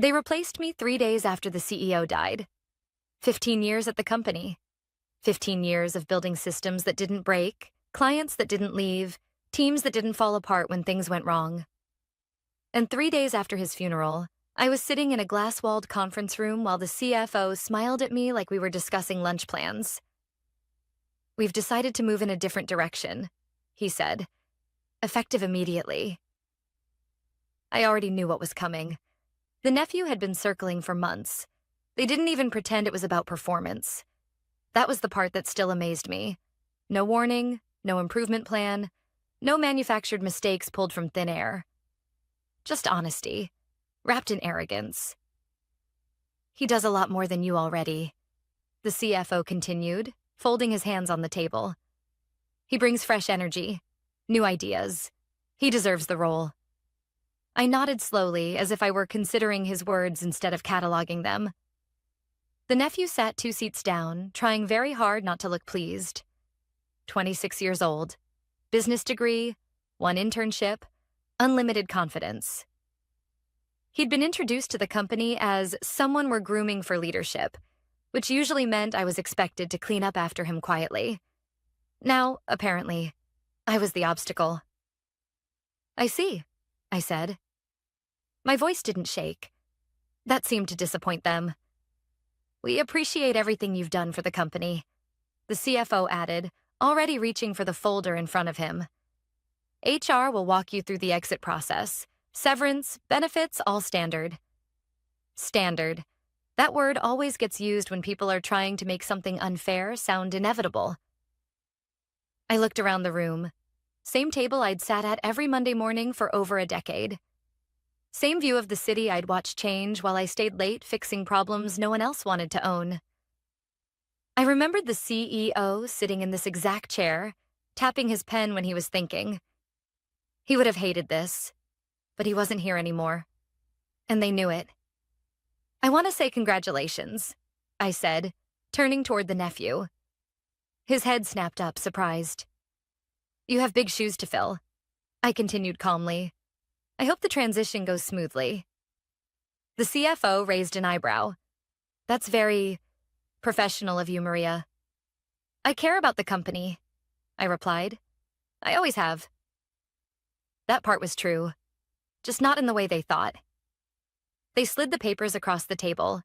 They replaced me 3 days after the CEO died. 15 years at the company. 15 years of building systems that didn't break, clients that didn't leave, teams that didn't fall apart when things went wrong. And 3 days after his funeral, I was sitting in a glass-walled conference room while the CFO smiled at me like we were discussing lunch plans. "We've decided to move in a different direction," he said, effective immediately. I already knew what was coming. The nephew had been circling for months. They didn't even pretend it was about performance. That was the part that still amazed me. No warning, no improvement plan, no manufactured mistakes pulled from thin air. Just honesty, wrapped in arrogance. "He does a lot more than you already," the CFO continued, folding his hands on the table. "He brings fresh energy, new ideas. He deserves the role." I nodded slowly, as if I were considering his words instead of cataloging them. The nephew sat 2 seats down, trying very hard not to look pleased. 26 years old, business degree, 1 internship, unlimited confidence. He'd been introduced to the company as someone we're grooming for leadership, which usually meant I was expected to clean up after him quietly. Now, apparently, I was the obstacle. "I see," I said. My voice didn't shake. That seemed to disappoint them. "We appreciate everything you've done for the company," the CFO added, already reaching for the folder in front of him. "HR will walk you through the exit process. Severance, benefits, all standard." Standard. That word always gets used when people are trying to make something unfair sound inevitable. I looked around the room. Same table I'd sat at every Monday morning for over a decade. Same view of the city I'd watched change while I stayed late fixing problems no one else wanted to own. I remembered the CEO sitting in this exact chair, tapping his pen when he was thinking. He would have hated this, but he wasn't here anymore. And they knew it. "I want to say congratulations," I said, turning toward the nephew. His head snapped up, surprised. "You have big shoes to fill," I continued calmly. "I hope the transition goes smoothly." The CFO raised an eyebrow. "That's very professional of you, Maria." "I care about the company," I replied. "I always have." That part was true, just not in the way they thought. They slid the papers across the table.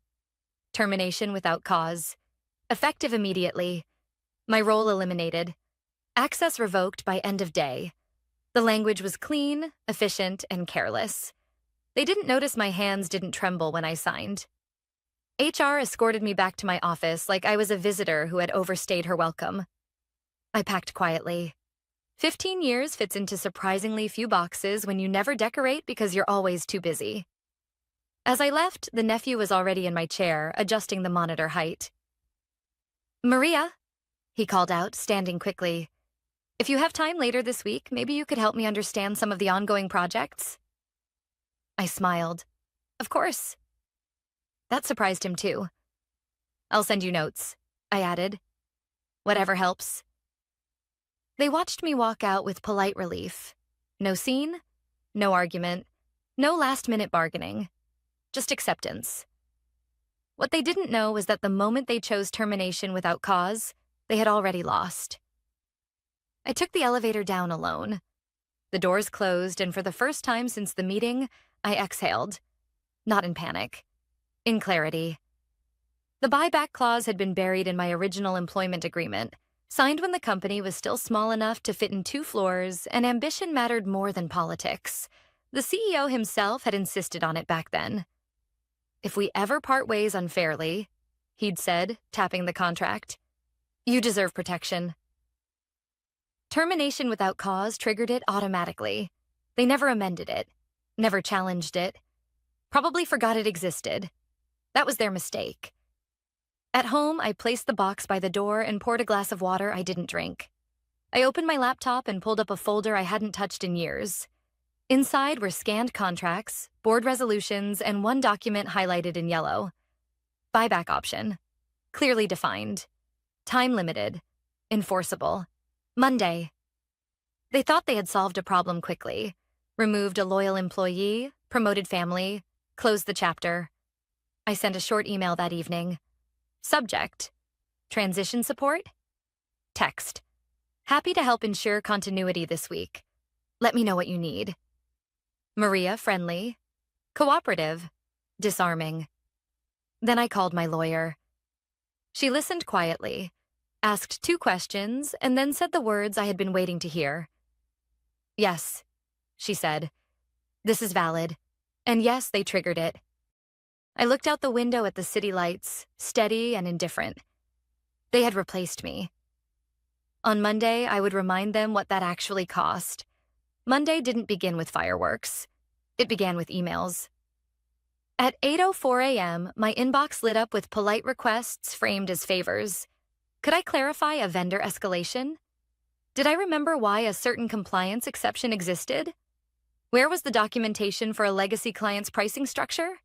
Termination without cause. Effective immediately. My role eliminated. Access revoked by end of day. The language was clean, efficient, and careless. They didn't notice my hands didn't tremble when I signed. HR escorted me back to my office like I was a visitor who had overstayed her welcome. I packed quietly. 15 years fits into surprisingly few boxes when you never decorate because you're always too busy. As I left, the nephew was already in my chair, adjusting the monitor height. "Maria," he called out, standing quickly. "If you have time later this week, maybe you could help me understand some of the ongoing projects?" I smiled. "Of course." That surprised him too. "I'll send you notes," I added. "Whatever helps." They watched me walk out with polite relief. No scene, no argument, no last-minute bargaining. Just acceptance. What they didn't know was that the moment they chose termination without cause, they had already lost. I took the elevator down alone. The doors closed, and for the first time since the meeting, I exhaled. Not in panic. In clarity. The buyback clause had been buried in my original employment agreement, signed when the company was still small enough to fit in 2 floors, and ambition mattered more than politics. The CEO himself had insisted on it back then. "If we ever part ways unfairly," he'd said, tapping the contract, "you deserve protection." Termination without cause triggered it automatically. They never amended it, never challenged it, probably forgot it existed. That was their mistake. At home, I placed the box by the door and poured a glass of water I didn't drink. I opened my laptop and pulled up a folder I hadn't touched in years. Inside were scanned contracts, board resolutions, and 1 document highlighted in yellow. Buyback option. Clearly defined. Time limited. Enforceable. Monday. They thought they had solved a problem quickly. Removed a loyal employee, promoted family, Close the chapter. I sent a short email that evening. Subject: transition support? Text: happy to help ensure continuity this week. Let me know what you need. Maria, friendly. Cooperative. Disarming. Then I called my lawyer. She listened quietly, asked 2 questions, and then said the words I had been waiting to hear. Yes, she said. This is valid. And yes, they triggered it. I looked out the window at the city lights, steady and indifferent. They had replaced me. On Monday, I would remind them what that actually cost. Monday didn't begin with fireworks. It began with emails. At 8:04 a.m., my inbox lit up with polite requests framed as favors. Could I clarify a vendor escalation? Did I remember why a certain compliance exception existed? Where was the documentation for a legacy client's pricing structure?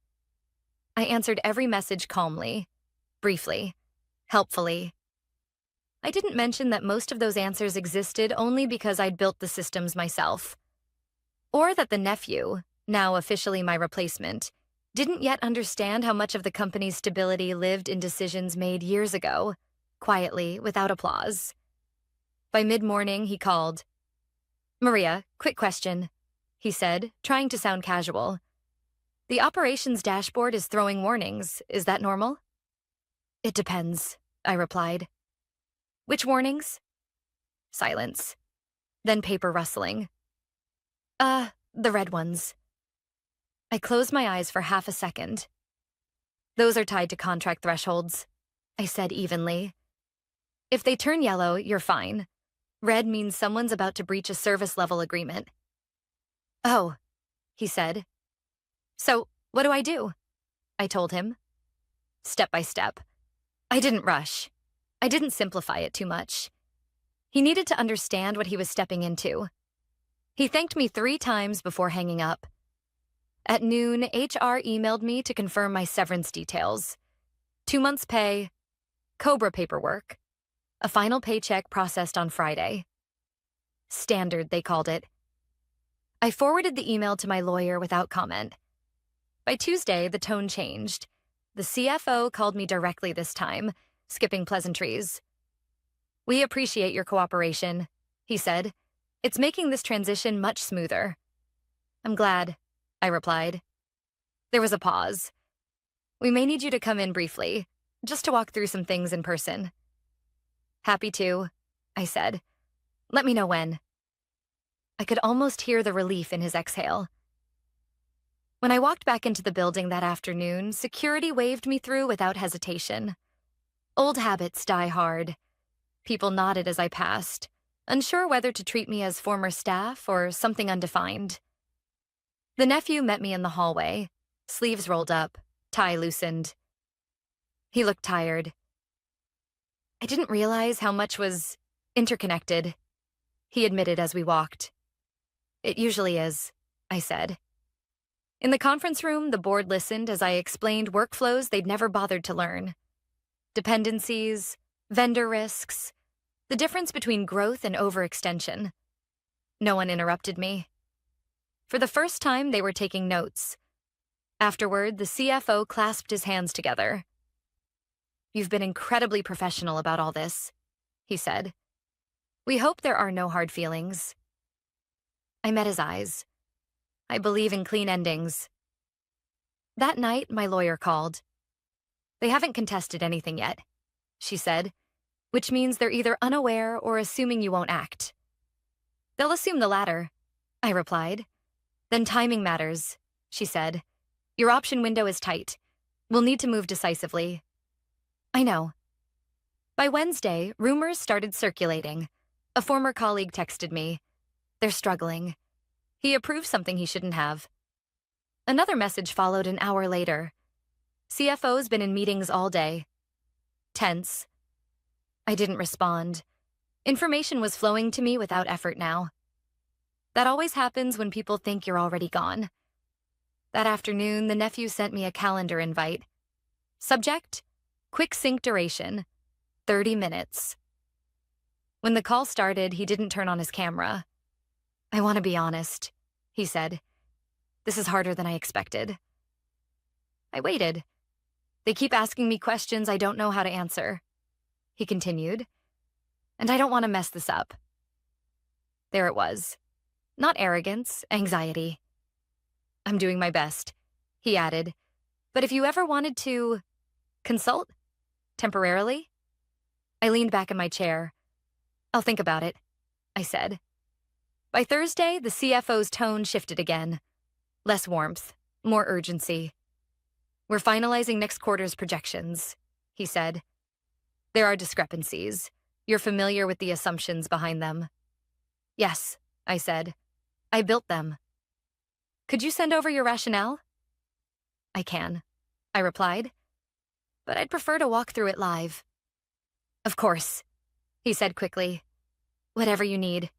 I answered every message calmly, briefly, helpfully. I didn't mention that most of those answers existed only because I'd built the systems myself. Or that the nephew, now officially my replacement, didn't yet understand how much of the company's stability lived in decisions made years ago, quietly, without applause. By mid-morning, he called. Maria, quick question, he said, trying to sound casual. The operations dashboard is throwing warnings. Is that normal? It depends, I replied. Which warnings? Silence. Then paper rustling. The red ones. I closed my eyes for half a second. Those are tied to contract thresholds, I said evenly. If they turn yellow, you're fine. Red means someone's about to breach a service level agreement. Oh, he said. So, what do I do? I told him. Step by step. I didn't rush. I didn't simplify it too much. He needed to understand what he was stepping into. He thanked me 3 times before hanging up. At noon, HR emailed me to confirm my severance details. 2 months' pay, COBRA paperwork, a final paycheck processed on Friday. Standard, they called it. I forwarded the email to my lawyer without comment. By Tuesday, the tone changed. The CFO called me directly this time, skipping pleasantries. We appreciate your cooperation, he said. It's making this transition much smoother. I'm glad, I replied. There was a pause. We may need you to come in briefly, just to walk through some things in person. Happy to, I said. Let me know when. I could almost hear the relief in his exhale. When I walked back into the building that afternoon, security waved me through without hesitation. Old habits die hard. People nodded as I passed, unsure whether to treat me as former staff or something undefined. The nephew met me in the hallway, sleeves rolled up, tie loosened. He looked tired. I didn't realize how much was interconnected, he admitted as we walked. It usually is, I said. In the conference room, the board listened as I explained workflows they'd never bothered to learn. Dependencies, vendor risks, the difference between growth and overextension. No one interrupted me. For the first time, they were taking notes. Afterward, the CFO clasped his hands together. You've been incredibly professional about all this, he said. We hope there are no hard feelings. I met his eyes. I believe in clean endings. That night, my lawyer called. They haven't contested anything yet, she said, which means they're either unaware or assuming you won't act. They'll assume the latter, I replied. Then timing matters, she said. Your option window is tight. We'll need to move decisively. I know. By Wednesday, rumors started circulating. A former colleague texted me. They're struggling. He approved something he shouldn't have. Another message followed an hour later. CFO's been in meetings all day. Tense. I didn't respond. Information was flowing to me without effort now. That always happens when people think you're already gone. That afternoon, the nephew sent me a calendar invite. Subject: quick sync duration, 30 minutes. When the call started, he didn't turn on his camera. I want to be honest, he said. This is harder than I expected. I waited. They keep asking me questions I don't know how to answer, he continued, and I don't want to mess this up. There it was. Not arrogance, anxiety. I'm doing my best, he added, but if you ever wanted to consult temporarily? I leaned back in my chair. I'll think about it, I said. By Thursday, the CFO's tone shifted again. Less warmth, more urgency. We're finalizing next quarter's projections, he said. There are discrepancies. You're familiar with the assumptions behind them. Yes, I said. I built them. Could you send over your rationale? I can, I replied, but I'd prefer to walk through it live. Of course, he said quickly. Whatever you need.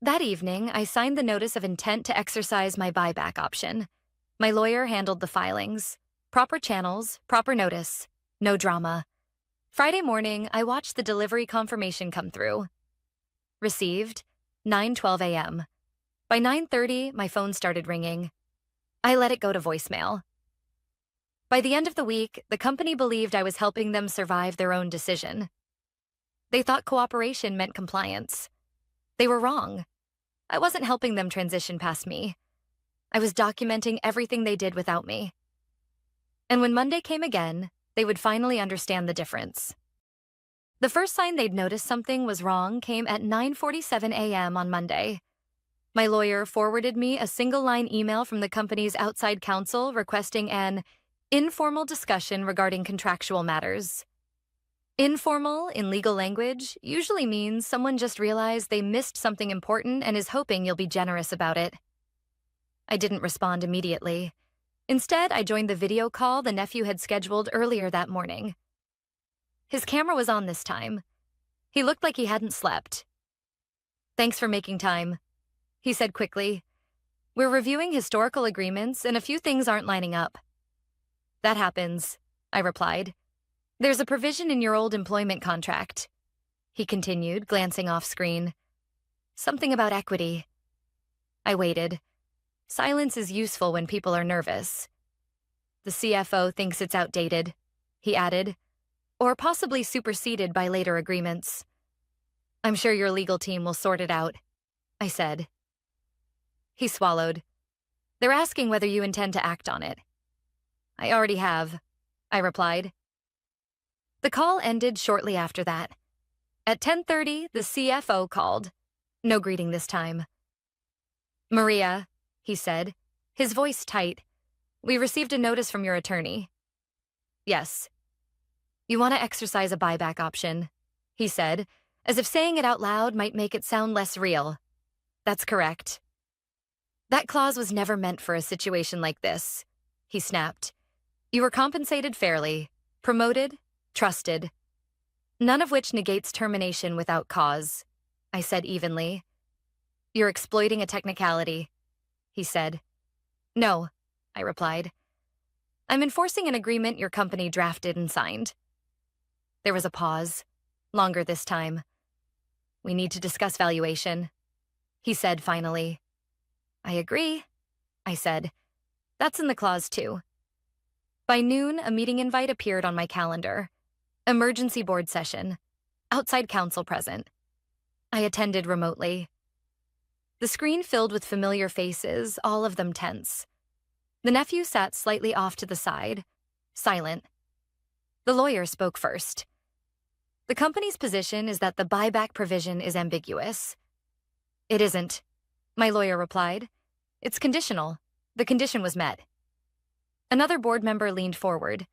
That evening, I signed the notice of intent to exercise my buyback option. My lawyer handled the filings. Proper channels, proper notice. No drama. Friday morning, I watched the delivery confirmation come through. Received, 9:12 a.m. By 9:30, my phone started ringing. I let it go to voicemail. By the end of the week, the company believed I was helping them survive their own decision. They thought cooperation meant compliance. They were wrong. I wasn't helping them transition past me. I was documenting everything they did without me. And when Monday came again, they would finally understand the difference. The first sign they'd noticed something was wrong came at 9:47 a.m. on Monday. My lawyer forwarded me a single-line email from the company's outside counsel requesting an informal discussion regarding contractual matters. Informal, in legal language, usually means someone just realized they missed something important and is hoping you'll be generous about it. I didn't respond immediately. Instead, I joined the video call the nephew had scheduled earlier that morning. His camera was on this time. He looked like he hadn't slept. Thanks for making time, he said quickly. We're reviewing historical agreements and a few things aren't lining up. That happens, I replied. There's a provision in your old employment contract, he continued, glancing off screen. Something about equity. I waited. Silence is useful when people are nervous. The CFO thinks it's outdated, he added, or possibly superseded by later agreements. I'm sure your legal team will sort it out, I said. He swallowed. They're asking whether you intend to act on it. I already have, I replied. The call ended shortly after that. At 10:30, the CFO called. No greeting this time. Maria, he said, his voice tight. We received a notice from your attorney. Yes. You want to exercise a buyback option, he said, as if saying it out loud might make it sound less real. That's correct. That clause was never meant for a situation like this, he snapped. You were compensated fairly, promoted, trusted. None of which negates termination without cause, I said evenly. You're exploiting a technicality, he said. No, I replied. I'm enforcing an agreement your company drafted and signed. There was a pause, longer this time. We need to discuss valuation, he said finally. I agree, I said. That's in the clause too. By noon, a meeting invite appeared on my calendar. Emergency board session. Outside counsel present. I attended remotely. The screen filled with familiar faces, all of them tense. The nephew sat slightly off to the side, silent. The lawyer spoke first. The company's position is that the buyback provision is ambiguous. It isn't, my lawyer replied. It's conditional. The condition was met. Another board member leaned forward.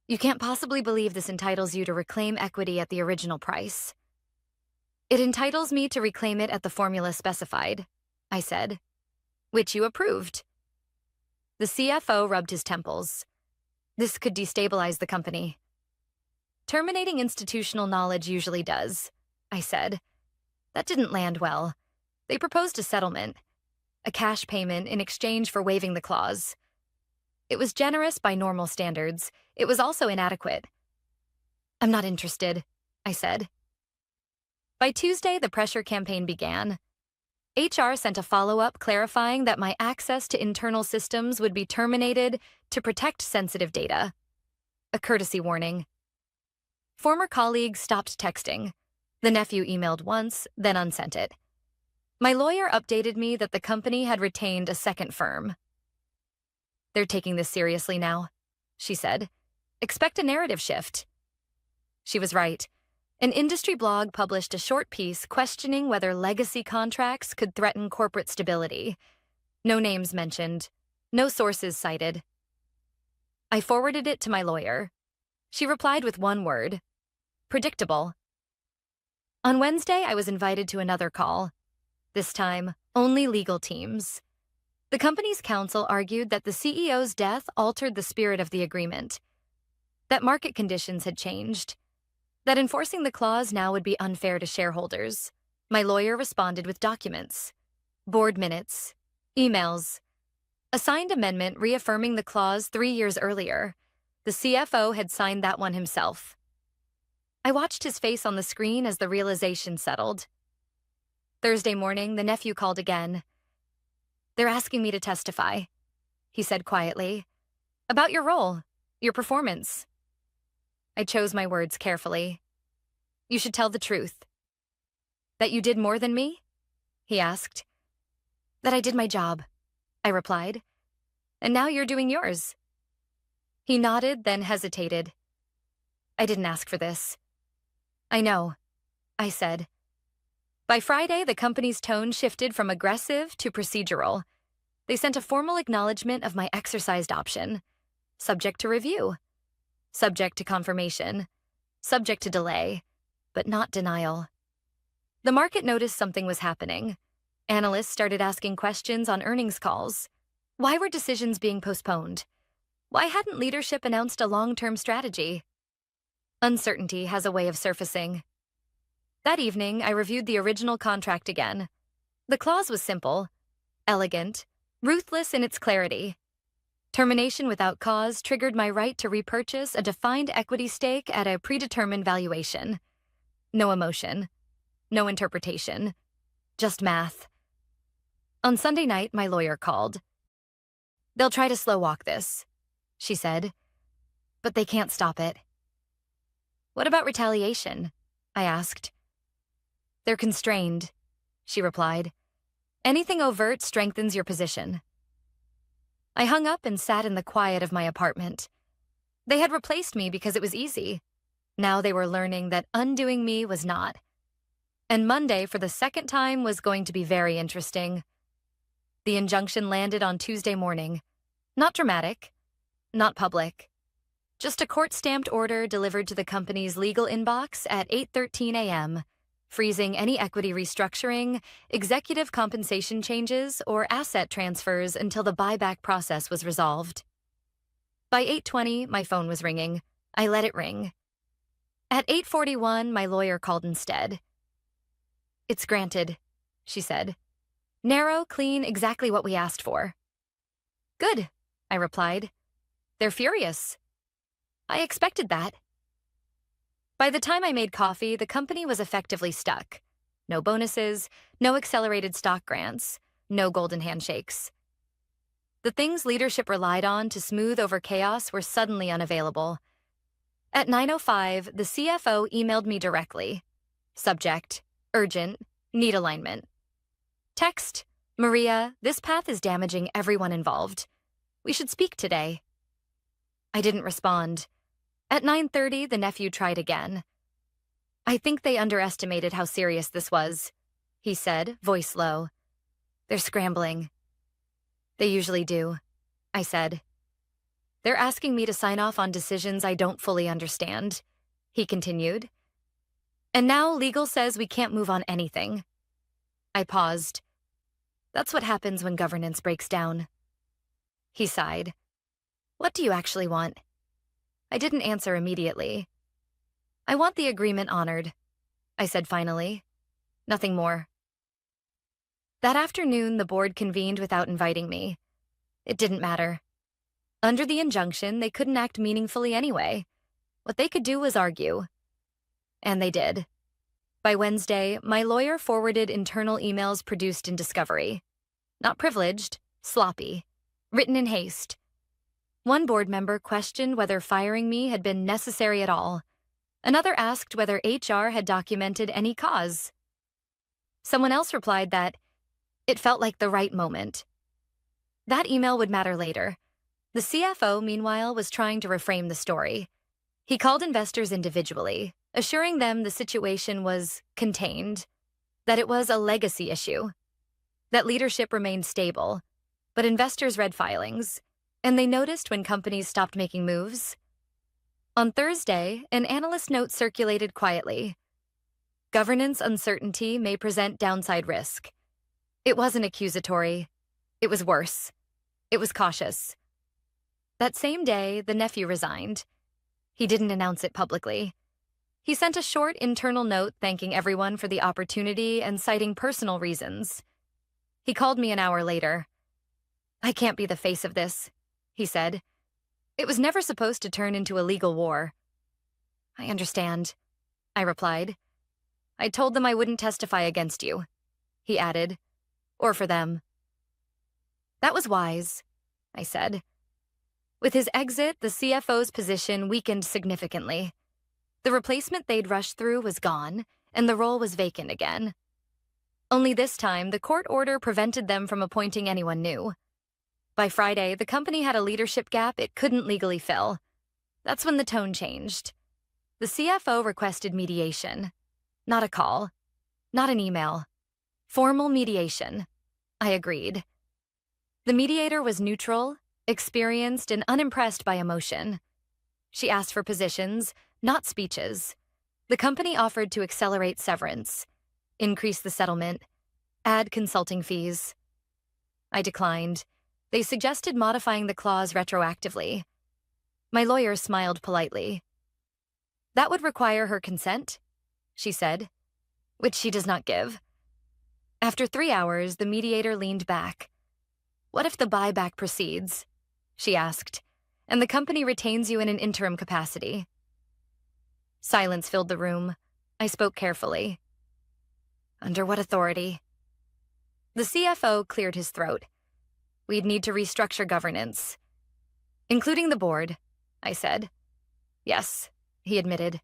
You can't possibly believe this entitles you to reclaim equity at the original price. It entitles me to reclaim it at the formula specified, I said, which you approved. The CFO rubbed his temples. This could destabilize the company. Terminating institutional knowledge usually does, I said. That didn't land well. They proposed a settlement, a cash payment in exchange for waiving the clause. It was generous by normal standards. It was also inadequate. I'm not interested, I said. By Tuesday, the pressure campaign began. HR sent a follow-up clarifying that my access to internal systems would be terminated to protect sensitive data. A courtesy warning. Former colleagues stopped texting. The nephew emailed once, then unsent it. My lawyer updated me that the company had retained a second firm. "They're taking this seriously now," she said. "Expect a narrative shift." She was right. An industry blog published a short piece questioning whether legacy contracts could threaten corporate stability. No names mentioned, no sources cited. I forwarded it to my lawyer. She replied with one word: predictable. On Wednesday, I was invited to another call. This time, only legal teams. The company's counsel argued that the CEO's death altered the spirit of the agreement, that market conditions had changed, that enforcing the clause now would be unfair to shareholders. My lawyer responded with documents, board minutes, emails, a signed amendment reaffirming the clause 3 years earlier. The CFO had signed that one himself. I watched his face on the screen as the realization settled. Thursday morning, the nephew called again. "They're asking me to testify," he said quietly, "about your role, your performance." I chose my words carefully. "You should tell the truth." "That you did more than me?" he asked. "That I did my job," I replied. "And now you're doing yours." He nodded, then hesitated. "I didn't ask for this." "I know," I said. By Friday, the company's tone shifted from aggressive to procedural. They sent a formal acknowledgement of my exercised option, subject to review, subject to confirmation, subject to delay, but not denial. The market noticed something was happening. Analysts started asking questions on earnings calls. Why were decisions being postponed? Why hadn't leadership announced a long-term strategy? Uncertainty has a way of surfacing. That evening, I reviewed the original contract again. The clause was simple, elegant, ruthless in its clarity. Termination without cause triggered my right to repurchase a defined equity stake at a predetermined valuation. No emotion, no interpretation, just math. On Sunday night, my lawyer called. "They'll try to slow walk this," she said, "but they can't stop it." "What about retaliation?" I asked. "They're constrained," she replied. "Anything overt strengthens your position." I hung up and sat in the quiet of my apartment. They had replaced me because it was easy. Now they were learning that undoing me was not. And Monday, for the second time, was going to be very interesting. The injunction landed on Tuesday morning. Not dramatic, not public. Just a court-stamped order delivered to the company's legal inbox at 8:13 a.m., freezing any equity restructuring, executive compensation changes, or asset transfers until the buyback process was resolved. By 8:20, my phone was ringing. I let it ring. At 8:41, my lawyer called instead. "It's granted," she said. "Narrow, clean, exactly what we asked for." "Good," I replied. "They're furious." "I expected that." By the time I made coffee, the company was effectively stuck. No bonuses, no accelerated stock grants, no golden handshakes. The things leadership relied on to smooth over chaos were suddenly unavailable. At 9:05, the CFO emailed me directly. Subject: urgent, need alignment. Text: "Maria, this path is damaging everyone involved. We should speak today." I didn't respond. At 9:30, the nephew tried again. "I think they underestimated how serious this was," he said, voice low. "They're scrambling." "They usually do," I said. "They're asking me to sign off on decisions I don't fully understand," he continued. "And now legal says we can't move on anything." I paused. "That's what happens when governance breaks down." He sighed. "What do you actually want?" I didn't answer immediately. "I want the agreement honored," I said finally. "Nothing more." That afternoon, the board convened without inviting me. It didn't matter. Under the injunction, they couldn't act meaningfully anyway. What they could do was argue. And they did. By Wednesday, my lawyer forwarded internal emails produced in discovery. Not privileged, sloppy, written in haste. One board member questioned whether firing me had been necessary at all. Another asked whether HR had documented any cause. Someone else replied that it felt like the right moment. That email would matter later. The CFO, meanwhile, was trying to reframe the story. He called investors individually, assuring them the situation was contained, that it was a legacy issue, that leadership remained stable, but investors read filings, and they noticed when companies stopped making moves. On Thursday, an analyst note circulated quietly. Governance uncertainty may present downside risk. It wasn't accusatory. It was worse. It was cautious. That same day, the nephew resigned. He didn't announce it publicly. He sent a short internal note thanking everyone for the opportunity and citing personal reasons. He called me an hour later. "I can't be the face of this," he said. "It was never supposed to turn into a legal war." "I understand," I replied. "I told them I wouldn't testify against you," he added, "or for them." "That was wise," I said. With his exit, the CFO's position weakened significantly. The replacement they'd rushed through was gone, and the role was vacant again. Only this time, the court order prevented them from appointing anyone new. By Friday, the company had a leadership gap it couldn't legally fill. That's when the tone changed. The CFO requested mediation. Not a call. Not an email. Formal mediation. I agreed. The mediator was neutral, experienced, and unimpressed by emotion. She asked for positions, not speeches. The company offered to accelerate severance, increase the settlement, add consulting fees. I declined. They suggested modifying the clause retroactively. My lawyer smiled politely. "That would require her consent," she said, "which she does not give." After 3 hours, the mediator leaned back. "What if the buyback proceeds?" she asked, "and the company retains you in an interim capacity?" Silence filled the room. I spoke carefully. "Under what authority?" The CFO cleared his throat. "We'd need to restructure governance." "Including the board," I said. "Yes," he admitted.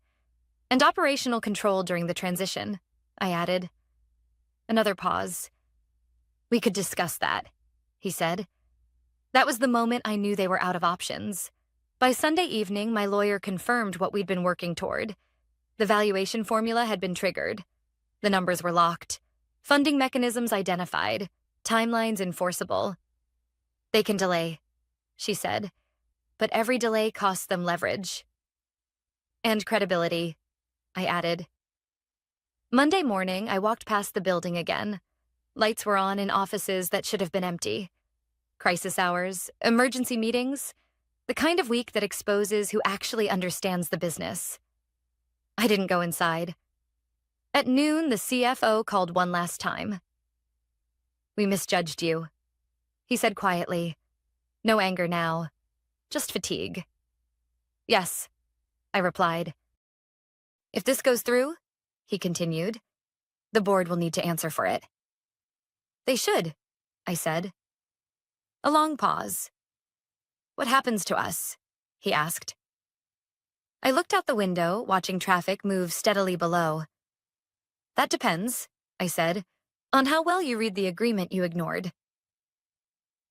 "And operational control during the transition," I added. Another pause. "We could discuss that," he said. That was the moment I knew they were out of options. By Sunday evening, my lawyer confirmed what we'd been working toward. The valuation formula had been triggered. The numbers were locked. Funding mechanisms identified. Timelines enforceable. "They can delay," she said. "But every delay costs them leverage." "And credibility," I added. Monday morning, I walked past the building again. Lights were on in offices that should have been empty. Crisis hours, emergency meetings, the kind of week that exposes who actually understands the business. I didn't go inside. At noon, the CFO called one last time. "We misjudged you," he said quietly. No anger now, just fatigue. "Yes," I replied. "If this goes through," he continued, "the board will need to answer for it." "They should," I said. A long pause. "What happens to us?" he asked. I looked out the window, watching traffic move steadily below. "That depends," I said, "on how well you read the agreement you ignored."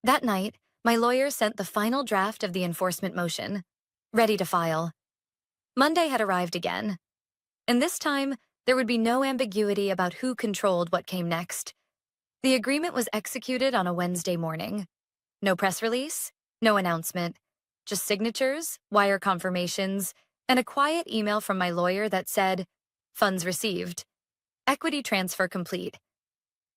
That night, my lawyer sent the final draft of the enforcement motion, ready to file. Monday had arrived again, and this time there would be no ambiguity about who controlled what came next. The agreement was executed on a Wednesday morning. No press release, no announcement, just signatures, wire confirmations, and a quiet email from my lawyer that said, "Funds received. Equity transfer complete."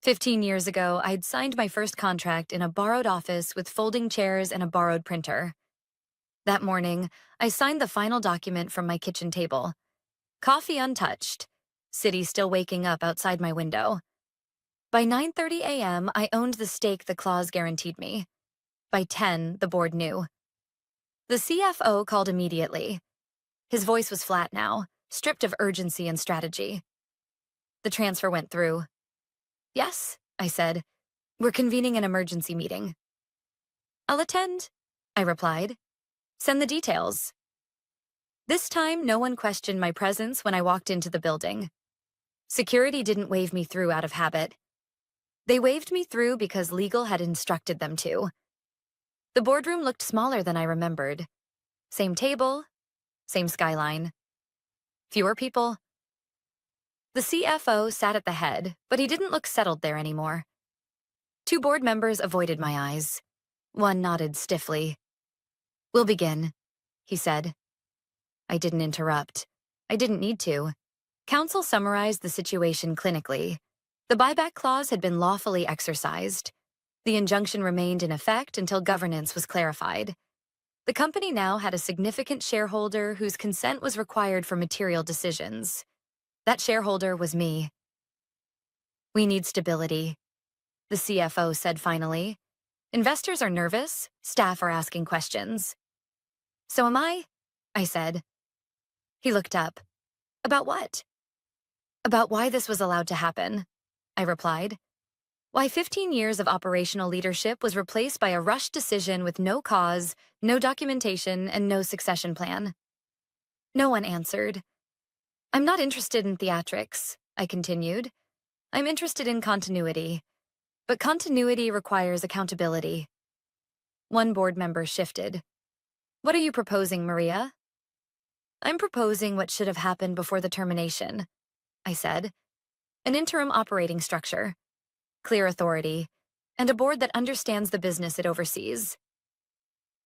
15 years ago, I'd signed my first contract in a borrowed office with folding chairs and a borrowed printer. That morning, I signed the final document from my kitchen table. Coffee untouched. City still waking up outside my window. By 9:30 a.m., I owned the stake the clause guaranteed me. By 10, the board knew. The CFO called immediately. His voice was flat now, stripped of urgency and strategy. The transfer went through. Yes, I said. We're convening an emergency meeting. I'll attend, I replied. Send the details. This time, no one questioned my presence when I walked into the building. Security didn't wave me through out of habit. They waved me through because legal had instructed them to. The boardroom looked smaller than I remembered. Same table, same skyline. Fewer people. The CFO sat at the head, but he didn't look settled there anymore. Two board members avoided my eyes. One nodded stiffly. We'll begin, he said. I didn't interrupt. I didn't need to. Counsel summarized the situation clinically. The buyback clause had been lawfully exercised. The injunction remained in effect until governance was clarified. The company now had a significant shareholder whose consent was required for material decisions. That shareholder was me. We need stability, the CFO said finally. Investors are nervous, staff are asking questions. So am I said. He looked up. About what? About why this was allowed to happen, I replied. Why 15 years of operational leadership was replaced by a rushed decision with no cause, no documentation, and no succession plan. No one answered. I'm not interested in theatrics, I continued. I'm interested in continuity. But continuity requires accountability. One board member shifted. What are you proposing, Maria? I'm proposing what should have happened before the termination, I said. An interim operating structure, clear authority, and a board that understands the business it oversees.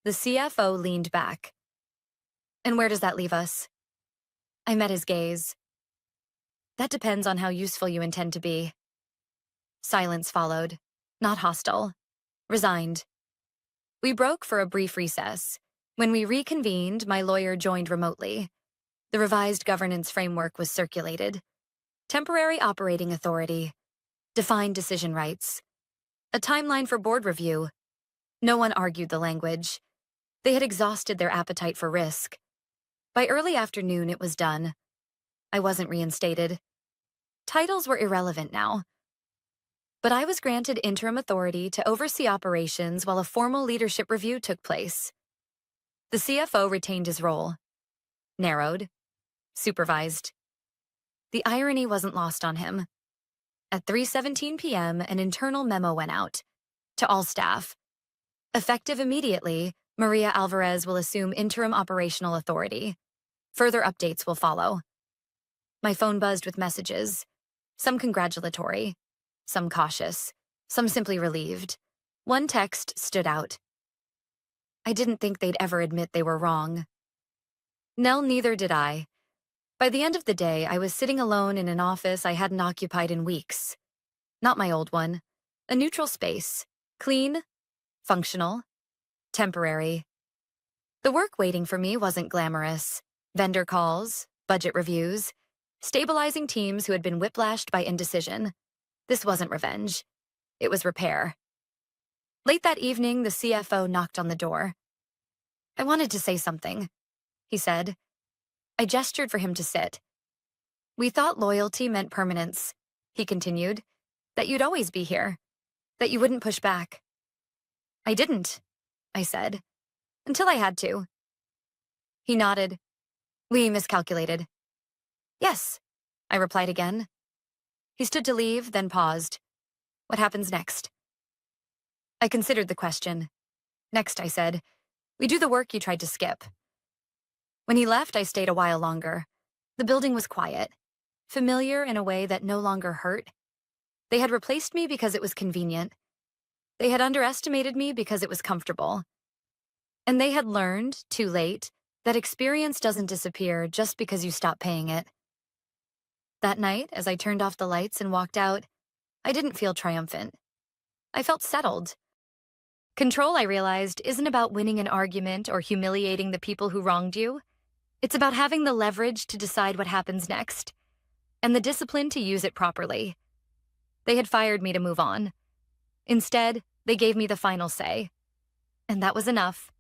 The CFO leaned back. And where does that leave us? I met his gaze. That depends on how useful you intend to be. Silence followed, not hostile, resigned. We broke for a brief recess. When we reconvened, my lawyer joined remotely. The revised governance framework was circulated. Temporary operating authority, defined decision rights, a timeline for board review. No one argued the language. They had exhausted their appetite for risk. By early afternoon, it was done. I wasn't reinstated. Titles were irrelevant now. But I was granted interim authority to oversee operations while a formal leadership review took place. The CFO retained his role. Narrowed. Supervised. The irony wasn't lost on him. At 3:17 p.m., an internal memo went out. To all staff. Effective immediately, Maria Alvarez will assume interim operational authority. Further updates will follow. My phone buzzed with messages. Some congratulatory. Some cautious. Some simply relieved. One text stood out. I didn't think they'd ever admit they were wrong. No, neither did I. By the end of the day, I was sitting alone in an office I hadn't occupied in weeks. Not my old one. A neutral space. Clean, functional, temporary. The work waiting for me wasn't glamorous. Vendor calls, budget reviews, stabilizing teams who had been whiplashed by indecision. This wasn't revenge. It was repair. Late that evening, the CFO knocked on the door. I wanted to say something, he said. I gestured for him to sit. We thought loyalty meant permanence, he continued, that you'd always be here, that you wouldn't push back. I didn't, I said, until I had to. He nodded. We miscalculated. Yes, I replied again. He stood to leave, then paused. What happens next? I considered the question. Next, I said, we do the work you tried to skip. When he left, I stayed a while longer. The building was quiet, familiar in a way that no longer hurt. They had replaced me because it was convenient. They had underestimated me because it was comfortable. And they had learned, too late, that experience doesn't disappear just because you stop paying it. That night, as I turned off the lights and walked out, I didn't feel triumphant. I felt settled. Control, I realized, isn't about winning an argument or humiliating the people who wronged you. It's about having the leverage to decide what happens next, and the discipline to use it properly. They had fired me to move on. Instead, they gave me the final say. And that was enough.